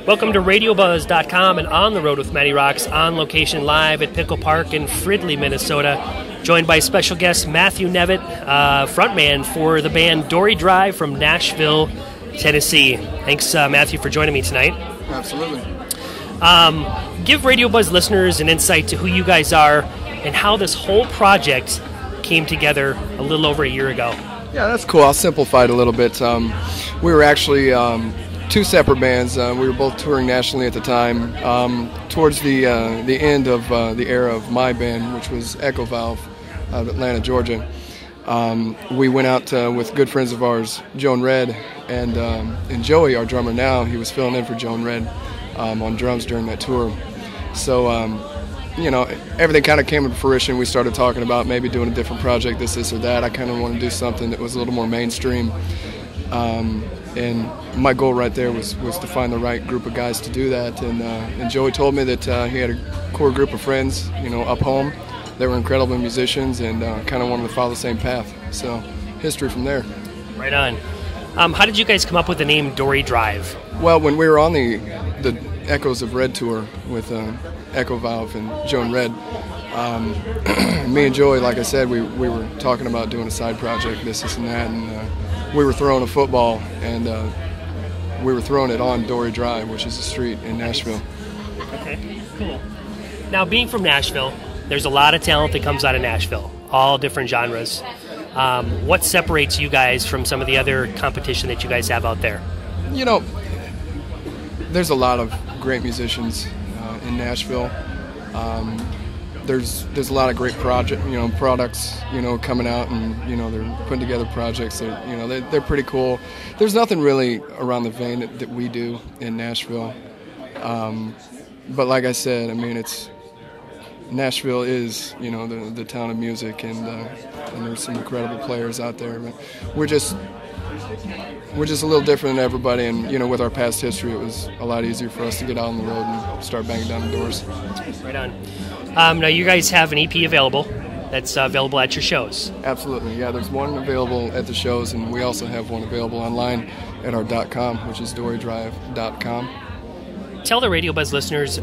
Welcome to RadioBuzz.com and On the Road with Matty Rocks, on location live at Pickle Park in Fridley, Minnesota. Joined by special guest Matthew Nevitt, frontman for the band Dory Drive from Nashville, Tennessee. Thanks, Matthew, for joining me tonight. Absolutely. Give Radio Buzz listeners an insight to who you guys are and how this whole project came together a little over a year ago. Yeah, that's cool. I'll simplify it a little bit. We were actually two separate bands. We were both touring nationally at the time. Towards the end of the era of my band, which was Echo Valve out of Atlanta, Georgia, we went out with good friends of ours, Joan Red, and Joey, our drummer now. He was filling in for Joan Red on drums during that tour. So, everything kind of came to fruition. We started talking about maybe doing a different project, this or that. I kind of wanted to do something that was a little more mainstream. And my goal right there was to find the right group of guys to do that. And Joey told me that he had a core group of friends, up home. They were incredible musicians and kind of wanted to follow the same path. So, history from there. Right on. How did you guys come up with the name Dory Drive? Well, when we were on the Echoes of Red tour with Echo Valve and Joan Red, me and Joey, like I said, we were talking about doing a side project, this and that, and we were throwing a football, and we were throwing it on Dory Drive, which is a street in Nashville. Okay, cool. Now, being from Nashville, there's a lot of talent that comes out of Nashville, all different genres. What separates you guys from some of the other competition that you guys have out there? There's a lot of great musicians in Nashville. There's a lot of great products, coming out, and they're putting together projects that they're pretty cool. There's nothing really around the vein that we do in Nashville. But like I said, Nashville is the town of music, and there's some incredible players out there. But we're just a little different than everybody, and with our past history, it was a lot easier for us to get out on the road and start banging down the doors. Right on. Now you guys have an EP available that's available at your shows. Absolutely, yeah. There's one available at the shows, and we also have one available online at our .com, which is dorydrive.com. Tell the Radio Buzz listeners,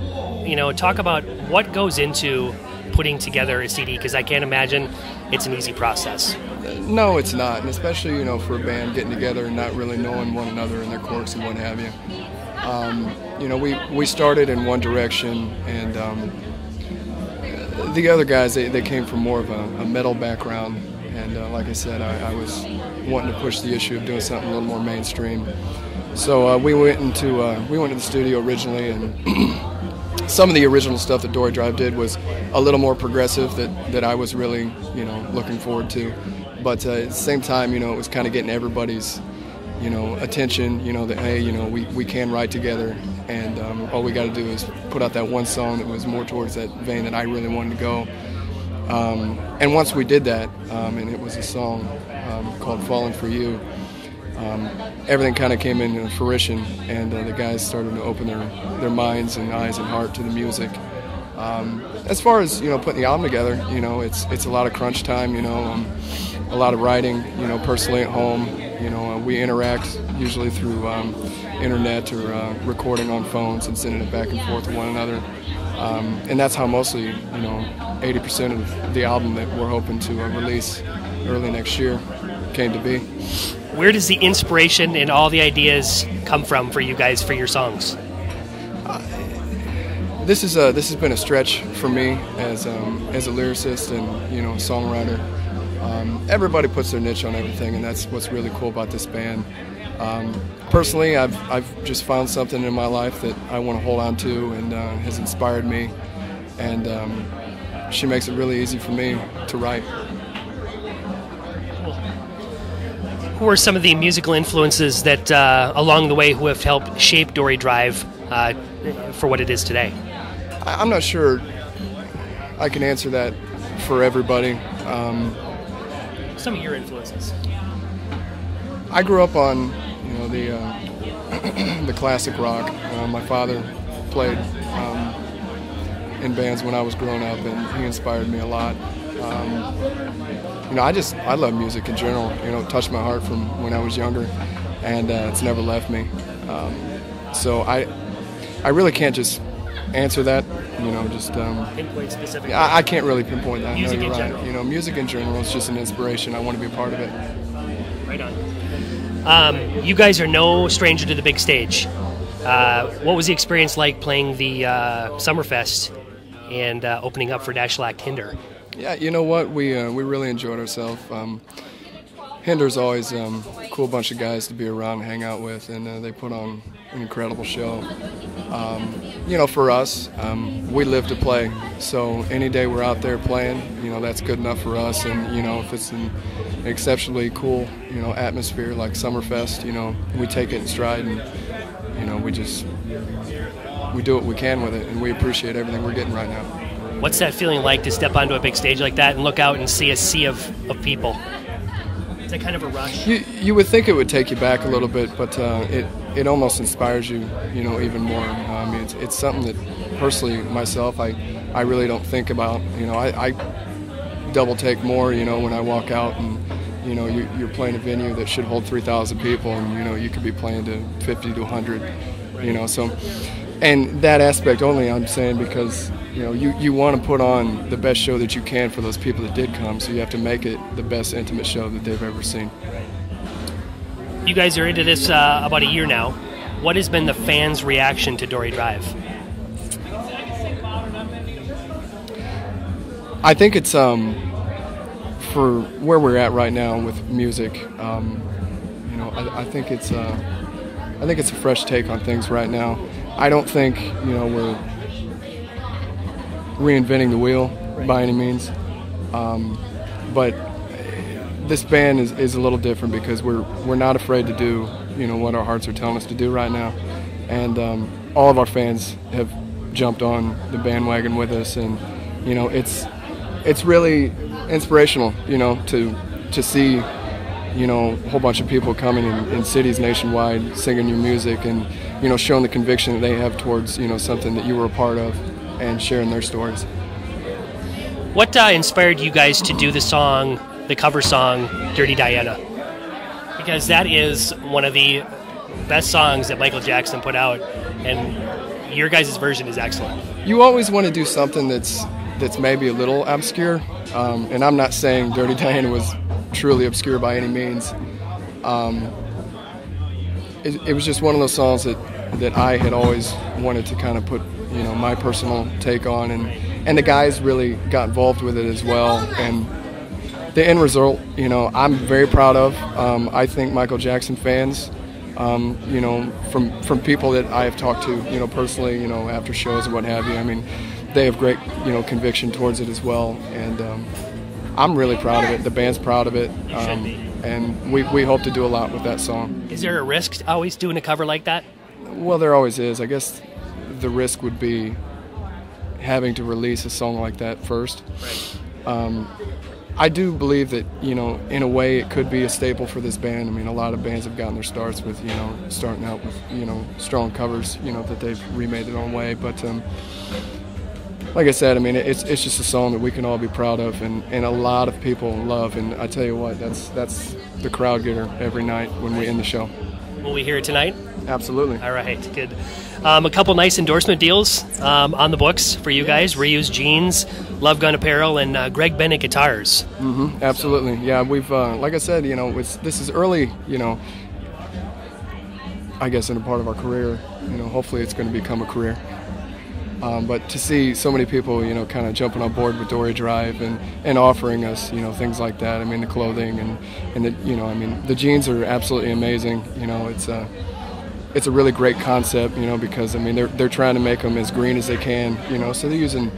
talk about what goes into putting together a CD, because I can't imagine it's an easy process. No, it's not, and especially for a band getting together and not really knowing one another and their quirks and what have you. We started in one direction, and the other guys they came from more of a metal background, and like I said, I was wanting to push the issue of doing something a little more mainstream. So we went into the studio originally, and some of the original stuff that Dory Drive did was a little more progressive that I was really looking forward to. But at the same time, it was kind of getting everybody's attention. That hey, we can write together, and all we got to do is put out that one song that was more towards that vein that I really wanted to go. And once we did that, and it was a song called "Falling for You." Everything kind of came into fruition, and the guys started to open their minds and eyes and heart to the music. As far as putting the album together, it's a lot of crunch time. A lot of writing. Personally at home. We interact usually through internet or recording on phones and sending it back and forth to one another. And that's how mostly 80% of the album that we're hoping to release early next year came to be. Where does the inspiration and all the ideas come from for you guys for your songs? This has been a stretch for me as a lyricist and songwriter. Everybody puts their niche on everything, and that's what's really cool about this band. Personally, I've just found something in my life that I want to hold on to and has inspired me, and she makes it really easy for me to write. Who are some of the musical influences that along the way who have helped shape Dory Drive for what it is today? I'm not sure I can answer that for everybody. Some of your influences. I grew up on the classic rock. My father played in bands when I was growing up, and he inspired me a lot. I love music in general. It touched my heart from when I was younger, and it's never left me. So I really can't just answer that, just Pinpoint specifically. I can't really pinpoint that. Music no, you're in right. general. Music in general is just an inspiration. I want to be a part of it. Right on. You guys are no stranger to the big stage. What was the experience like playing the Summerfest and opening up for Dashlak Hinder? Yeah, you know what? We really enjoyed ourselves. Hinder's always a cool bunch of guys to be around and hang out with, and they put on an incredible show. For us, we live to play, so any day we're out there playing, that's good enough for us. And if it's an exceptionally cool, atmosphere like Summerfest, we take it in stride, and we do what we can with it, and we appreciate everything we're getting right now. What's that feeling like to step onto a big stage like that and look out and see a sea of people? Is that kind of a rush? You would think it would take you back a little bit, but it almost inspires you, even more. It's something that personally myself, I really don't think about. I double take more, when I walk out and you're playing a venue that should hold 3,000 people, and you could be playing to 50 to 100, so. And that aspect only I'm saying because you want to put on the best show that you can for those people that did come, so you have to make it the best intimate show that they've ever seen. You guys are into this about a year now. What has been the fans' reaction to Dory Drive? I think it's for where we're at right now with music. I think it's a fresh take on things right now. I don't think we're reinventing the wheel by any means, but this band is a little different because we're not afraid to do what our hearts are telling us to do right now, and all of our fans have jumped on the bandwagon with us, and it's really inspirational to see a whole bunch of people coming in cities nationwide singing your music and showing the conviction that they have towards something that you were a part of and sharing their stories. What inspired you guys to do the cover song Dirty Diana? Because that is one of the best songs that Michael Jackson put out, and your guys' version is excellent. You always want to do something that's maybe a little obscure, and I'm not saying Dirty Diana was truly obscure by any means. It was just one of those songs that I had always wanted to kind of put my personal take on, and the guys really got involved with it as well, and the end result I'm very proud of. I think Michael Jackson fans, from people that I have talked to personally, after shows and what have you, they have great conviction towards it as well, and I'm really proud of it. The band's proud of it, and we hope to do a lot with that song. Is there a risk always doing a cover like that? Well, there always is. I guess the risk would be having to release a song like that first. Right. I do believe that, in a way it could be a staple for this band. A lot of bands have gotten their starts with, starting out with, strong covers, that they've remade their own way. But like I said, it's just a song that we can all be proud of, and a lot of people love. And I tell you what, that's the crowd getter every night when we end the show. Will we hear it tonight? Absolutely. All right, good. A couple nice endorsement deals on the books for you guys: Reused Jeans, Love Gun Apparel, and Greg Bennett Guitars. Mm-hmm, absolutely. Yeah, we've, like I said, this is early, I guess in a part of our career. Hopefully it's going to become a career. But to see so many people, kind of jumping on board with Dory Drive and offering us, things like that. The clothing and the jeans are absolutely amazing. It's a really great concept, because they're trying to make them as green as they can, so they're using,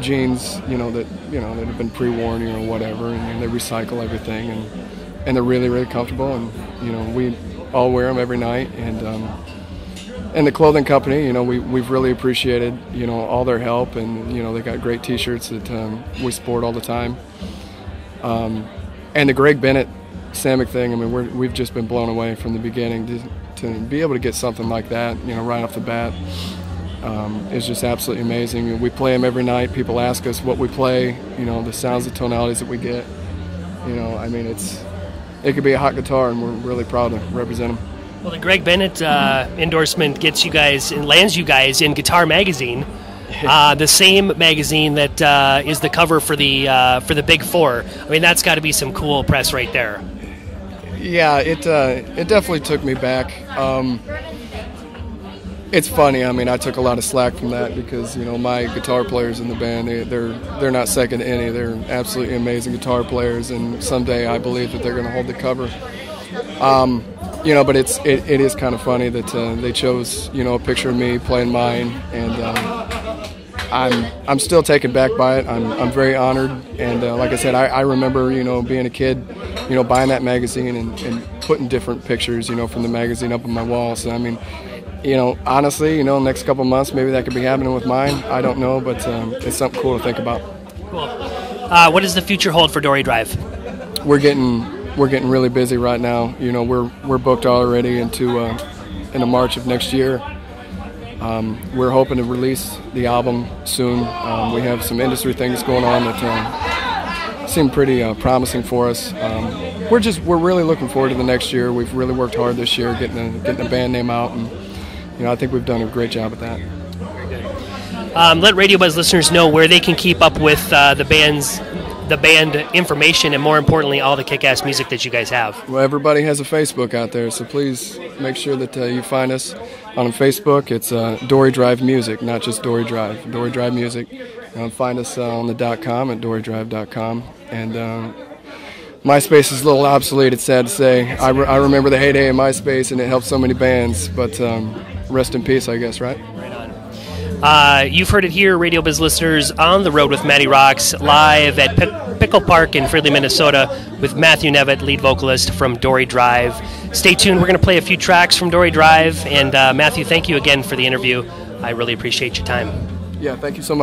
jeans, that have been pre-worn, or whatever, and they recycle everything, and they're really, really comfortable, and we all wear them every night, and the clothing company, we've really appreciated, all their help, and they got great T-shirts that we sport all the time, and the Greg Bennett Samick thing, we've just been blown away from the beginning to be able to get something like that, right off the bat, is just absolutely amazing. We play them every night. People ask us what we play, the sounds, the tonalities that we get. It could be a hot guitar, and we're really proud to represent them. Well, the Greg Bennett endorsement gets you guys and lands you guys in Guitar Magazine, the same magazine that is the cover for the Big Four. I mean, that's got to be some cool press right there. Yeah, it definitely took me back. It's funny. I mean, I took a lot of slack from that because my guitar players in the band they're not second to any. They're absolutely amazing guitar players, and someday I believe that they're going to hold the cover. But it is kind of funny that they chose a picture of me playing mine, and I'm still taken back by it. I'm very honored, and like I said, I remember being a kid, buying that magazine and putting different pictures from the magazine up on my wall. So I mean, honestly, next couple months maybe that could be happening with mine. I don't know, but it's something cool to think about. Cool. What does the future hold for Dory Drive? We're getting really busy right now. We're booked already into March of next year. We're hoping to release the album soon. We have some industry things going on that seem pretty promising for us. We're really looking forward to the next year. We've really worked hard this year getting the band name out, and I think we've done a great job at that. Very good. Let Radio Buzz listeners know where they can keep up with the band information, and more importantly, all the kick-ass music that you guys have. Well, everybody has a Facebook out there, so please make sure that you find us on Facebook. It's Dory Drive Music, not just Dory Drive. Dory Drive Music. Find us on the .com at dorydrive.com. And MySpace is a little obsolete, it's sad to say. I remember the heyday of MySpace, and it helped so many bands, but rest in peace, I guess, right? You've heard it here, Radio Biz listeners, on the road with Matty Rocks, live at Pickle Park in Fridley, Minnesota, with Matthew Nevitt, lead vocalist from Dory Drive. Stay tuned. We're going to play a few tracks from Dory Drive. And Matthew, thank you again for the interview. I really appreciate your time. Yeah, thank you so much.